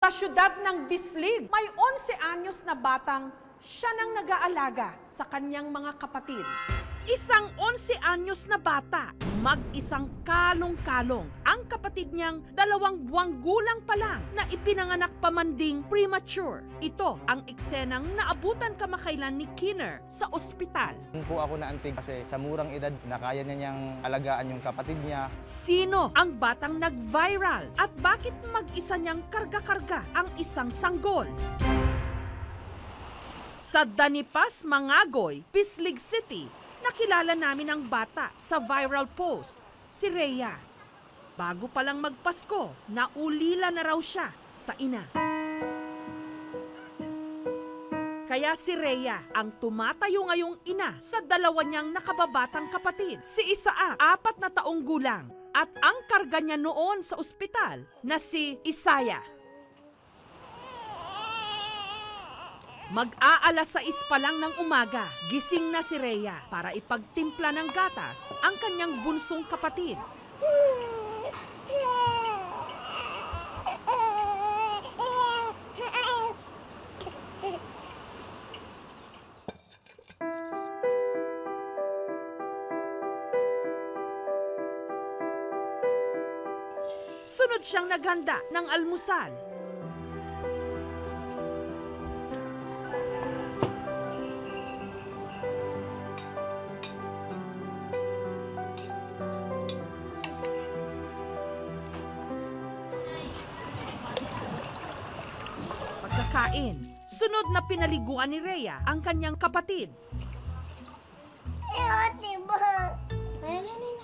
Sa syudad ng Bislig, may 11 anyos na batang siya nang nag-aalaga sa kanyang mga kapatid. Isang 11 anyos na bata, mag-isang kalong-kalong. Ang kapatid niyang 2 buwang gulang pa lang na ipinanganak pamanding premature. Ito ang eksenang naabutan kamakailan ni Kinner sa ospital. Po ako naantig kasi sa murang edad na kaya na niyang alagaan yung kapatid niya. Sino ang batang nag-viral at bakit mag-isa niyang karga-karga ang isang sanggol? Sa Danipas, Mangagoy, Bislig City, nakilala namin ang bata sa viral post, si Rhea. Bago pa lang magpasko, naulila na raw siya sa ina. Kaya si Rhea ang tumatayo ngayong ina sa 2 niyang nakababatang kapatid, si Isaac, 4 na taong gulang, at ang karga niya noon sa ospital na si Isaya. Mag-aalas 6 pa lang ng umaga, gising na si Rhea para ipagtimpla ng gatas ang kanyang bunsong kapatid. Sunod siyang naghanda ng almusal. Pagkakain, sunod na pinaliguan ni Rhea ang kanyang kapatid. Ate ba?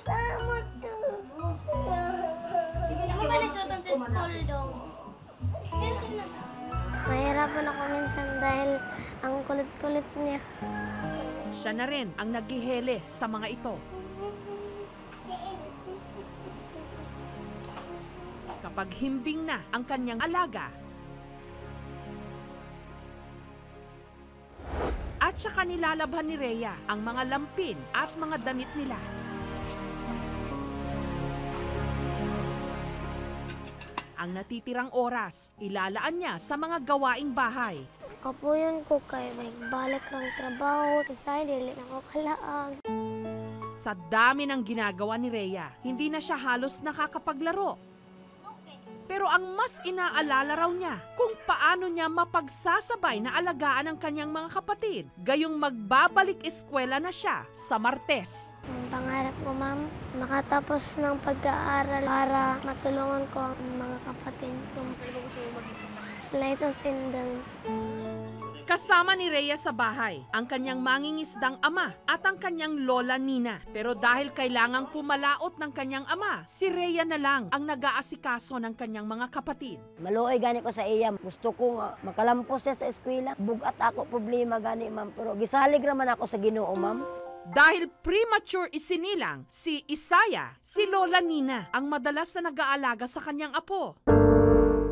Sama to. Sige na malisutan sa school dong. Mahirapan ako minsan dahil ang kulit-kulit niya. Siya na rin ang naghihele sa mga ito. Kapag himbing na ang kanyang alaga, at saka nilalabhan ni Rhea ang mga lampin at mga damit nila. Ang natitirang oras, ilalaan niya sa mga gawaing bahay. Kapuyan ko kay may balik ng trabaho. Kasi dili na ko kalaang. Sa dami ng ginagawa ni Rhea, hindi na siya halos nakakapaglaro. Pero ang mas inaalala raw niya kung paano niya mapagsasabay na alagaan ang kanyang mga kapatid, gayong magbabalik eskwela na siya sa Martes. Ang pangarap ko, ma'am, makatapos ng pag-aaral para matulungan ko ang mga kapatid ko. Ano ba gusto mo maging? Flight attendant. Kasama ni Rhea sa bahay ang kanyang mangingisdang ama at ang kanyang lola Nina. Pero dahil kailangang pumalaot ng kanyang ama, si Rhea na lang ang nag-aasikaso ng kanyang mga kapatid. Maluoy gani ko sa iya. Gusto ko makalampos siya sa eskwela. Bugat ako problema gani, ma'am. Pero gisalig naman ako sa Ginoo, ma'am. Dahil premature isinilang si Isaya, si lola Nina ang madalas na nag-aalaga sa kanyang apo.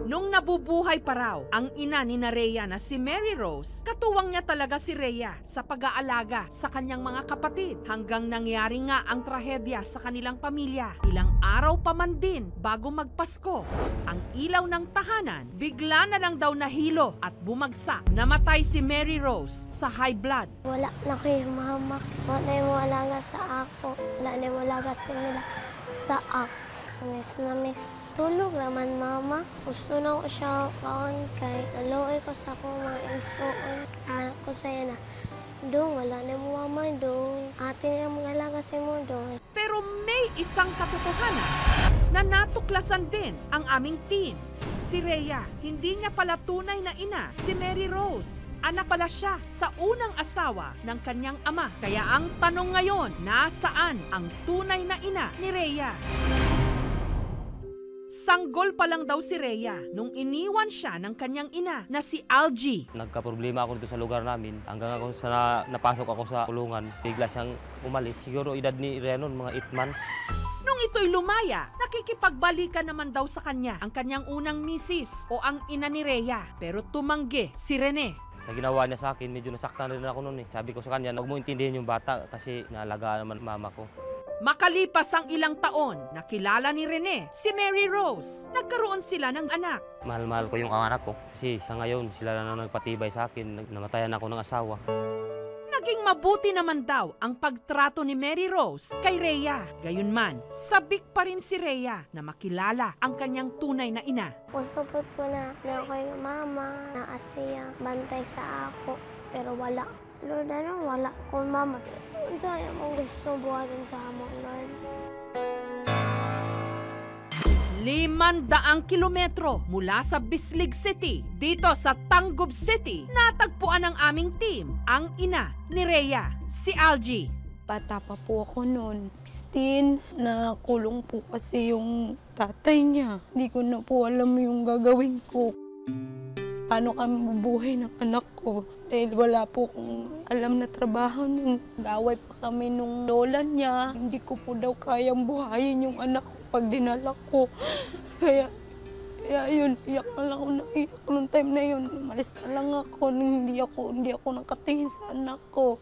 Nung nabubuhay pa raw ang ina ni Rhea na si Mary Rose, katuwang niya talaga si Rhea sa pag-aalaga sa kanyang mga kapatid hanggang nangyari nga ang trahedya sa kanilang pamilya. Ilang araw pa man din bago magpasko, ang ilaw ng tahanan bigla na lang daw nahilo at bumagsak. Namatay si Mary Rose sa high blood. Wala na kayo, mama. Wala na yung alaga sa ako. Wala na yung alaga sa nila sa ako. Miss na miss. Tulog naman, mama. Gusto na ko siya kaon kay naluoy ko sa akong mga insuon. Anak ko sa'yo na, Dong, wala na mo, mama, Dong. Ate na mga alaga sa mo, Dong. Pero may isang katotohanan na natuklasan din ang aming teen. Si Rhea, hindi niya pala tunay na ina si Mary Rose. Anak pala siya sa unang asawa ng kanyang ama. Kaya ang tanong ngayon, nasaan ang tunay na ina ni Rhea? Sanggol pa lang daw si Rhea nung iniwan siya ng kanyang ina na si Algie. Nagka-problema ako dito sa lugar namin. Hanggang ako napasok ako sa kulungan, bigla siyang umalis. Siguro edad ni Rhea noon, mga 8 months. Nung ito'y lumaya, nakikipagbalikan naman daw sa kanya ang kanyang unang misis o ang ina ni Rhea. Pero tumanggi si Rene. Sa ginawa niya sa akin, medyo nasaktan rin ako noon eh. Sabi ko sa kanya, huwag mo intindihin yung bata kasi naalagaan naman mama ko. Makalipas ang ilang taon, nakilala ni Rene si Mary Rose. Nagkaroon sila ng anak. Mahal-mahal ko yung anak ko kasi sa ngayon sila na nagpatibay sa akin. Namatayan ako ng asawa. Naging mabuti naman daw ang pagtrato ni Mary Rose kay Rhea. Gayunman, sabik pa rin si Rhea na makilala ang kanyang tunay na ina. Gusto po na ako yung mama, na asya, bantay sa ako. Pero wala. Lord, wala ko mama. Saan mo gusto buhatin sa amon, Lord? 500 kilometro mula sa Bislig City, dito sa Tangub City, natagpuan ng aming team ang ina ni Rhea, si Algie. Bata pa po ako noon, 16, nakulong po kasi yung tatay niya. Hindi ko na po alam yung gagawin ko. Paano kami mabuhay ng anak ko? Dahil wala po akong alam na trabaho nung gaway pa kami nung lola niya. Hindi ko po daw kayang buhayin yung anak ko pag dinala ko. Kaya yun, iyak na lang ako naiyak nung time na yun. Umalis na lang ako, hindi ako nakatingin sa anak ko.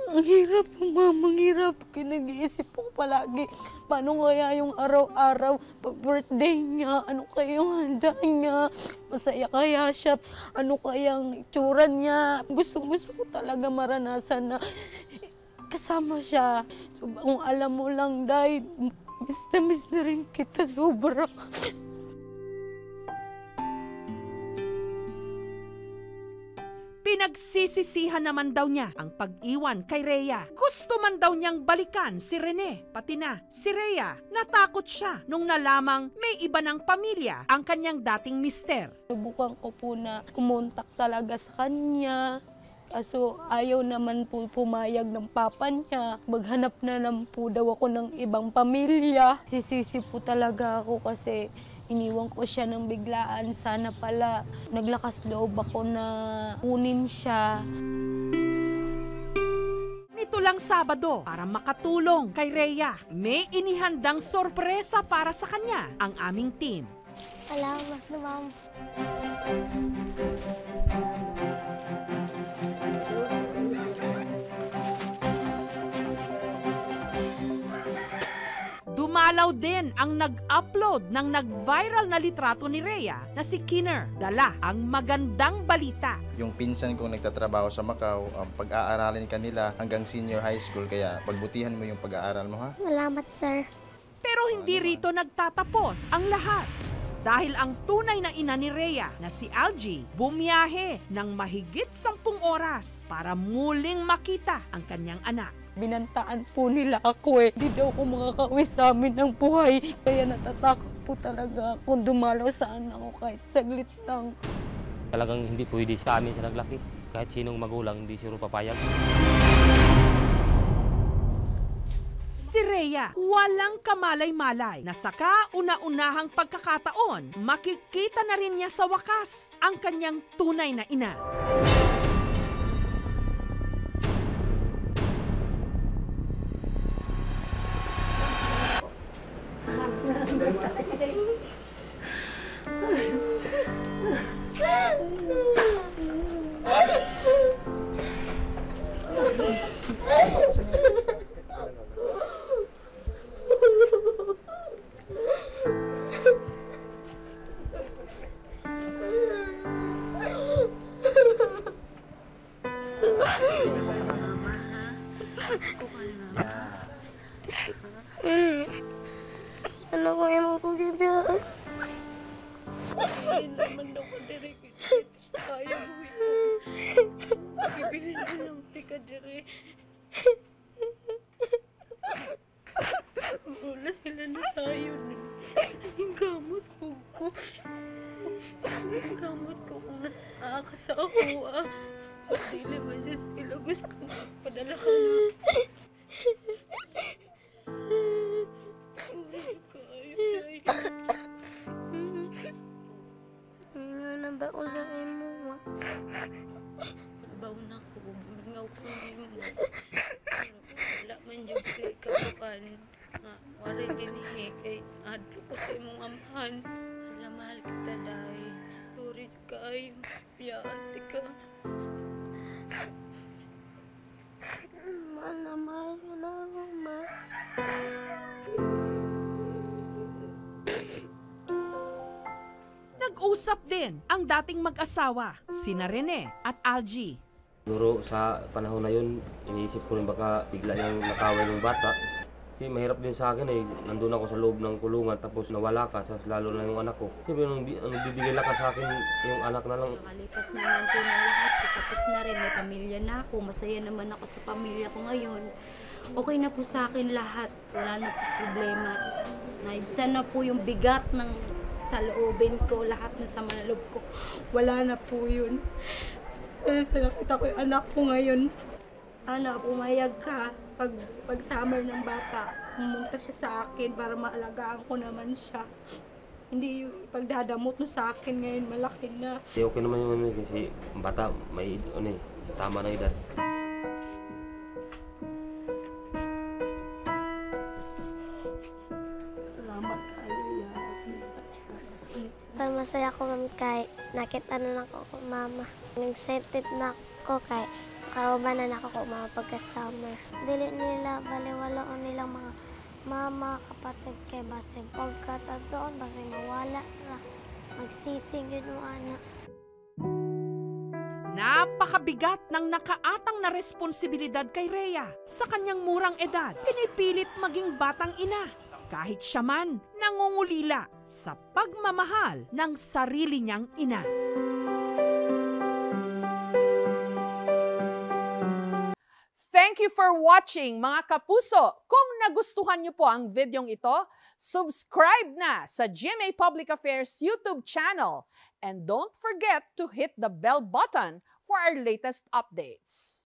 Ang hirap yung mama, ang hirap. Nag-iisip ko palagi, paano kaya yung araw-araw, pag birthday niya, ano kaya yung handa niya, masaya kaya siya, ano kaya ang itsura niya. Gusto ko talaga maranasan na kasama siya. So, kung alam mo lang, Day, miss na rin kita sobra. Pinagsisisihan naman daw niya ang pag-iwan kay Rhea. Gusto man daw niyang balikan si Rene, pati na si Rhea. Natakot siya nung nalamang may iba ng pamilya ang kanyang dating mister. Subukan ko po na kumontak talaga sa kanya. Kaso ayaw naman po pumayag ng papa niya. Maghanap na lang po daw ako ng ibang pamilya. Sisisi po talaga ako kasi iniwan ko siya ng biglaan. Sana pala naglakas loob ako na kunin siya. Nito lang Sabado, para makatulong kay Rhea, may inihandang sorpresa para sa kanya ang aming team. Salamat, ma'am. Dumalaw din ang nag-upload ng nag-viral na litrato ni Rhea na si Kinner. Dala ang magandang balita. Yung pinsan kong nagtatrabaho sa Macau, pag-aaralin ka nila hanggang senior high school, kaya pagbutihan mo yung pag-aaral mo, ha? Salamat, sir. Pero hindi rito nagtatapos ang lahat. Dahil ang tunay na ina ni Rhea na si Algie bumiyahe ng mahigit 10 oras para muling makita ang kanyang anak. Binantaan po nila ako eh. Hindi daw ako makakauwi sa amin ng buhay. Kaya natatakot po talaga akong dumalaw sa anak ko kahit saglit lang. Talagang hindi pwede sa amin siya naglaki. Kahit sinong magulang, hindi siguro papayag. Si Rhea, walang kamalay-malay na sa kauna-unahang pagkakataon, makikita na rin niya sa wakas ang kanyang tunay na ina. Ano ko yung magkukibiyaan? Hindi naman daw ko direct. Kaya mo ito. Ibilin ko lang tika dire. Wala sila na tayo. Yung gamot po ko. Yung gamot ko kung nakakasa ako ah. Hindi naman dyan sila gusto padala ka na. Hinga na ba ako sa imo, ma? Baw na ko, bumingaw ko mo. Wala man yung kapapan nga wala dinihi kay adlo ko sa imong amahan. Wala mahal kita dahil. Sorry kayo, piyaan ka. Mahal na mahal ka na ako, ma. Nag-usap din ang dating mag-asawa, sina Rene at Algie. Siguro sa panahon na yun, iniisip ko rin baka bigla niyang nakaway ng bata. Kasi mahirap din sa akin eh, nandun ako sa loob ng kulungan tapos nawala ka, lalo na yung anak ko. Siyempre, nung bibigay lang ka sa akin, yung anak na lang. Nakalipas naman po ng lahat, tapos na rin, may pamilya na ako, masaya naman ako sa pamilya ko ngayon. Okay na po sa akin lahat, wala na po problema. Naibsan na po yung bigat ng sa loobin ko, lahat na sa manaloob ko, wala na po yun. Sa nakita ko yung anak ko ngayon, anak, pumayag ka. Pag summer ng bata, pumunta siya sa akin para maalagaan ko naman siya. Hindi yung pagdadamot mo sa akin ngayon, malaki na. Okay naman yung kasi bata, may tama na edad. Salamat kayo, Masaya ko kami kay nakita na ako ko mama. Nag-excited na ako kay karobanan ako ko mama pagka-summer. Dili nila baliwala o nilang mga mama, kapatid kay base pagkatatoon, base mawala na. Magsisigid mo anak. Napakabigat ng nakaatang na responsibilidad kay Rhea. Sa kanyang murang edad, pinipilit maging batang ina. Kahit siya man nangungulila sa pagmamahal ng sarili niyang ina. Thank you for watching, mga kapuso. Kung nagustuhan niyo po ang videong ito, subscribe na sa GMA Public Affairs YouTube channel. And don't forget to hit the bell button for our latest updates.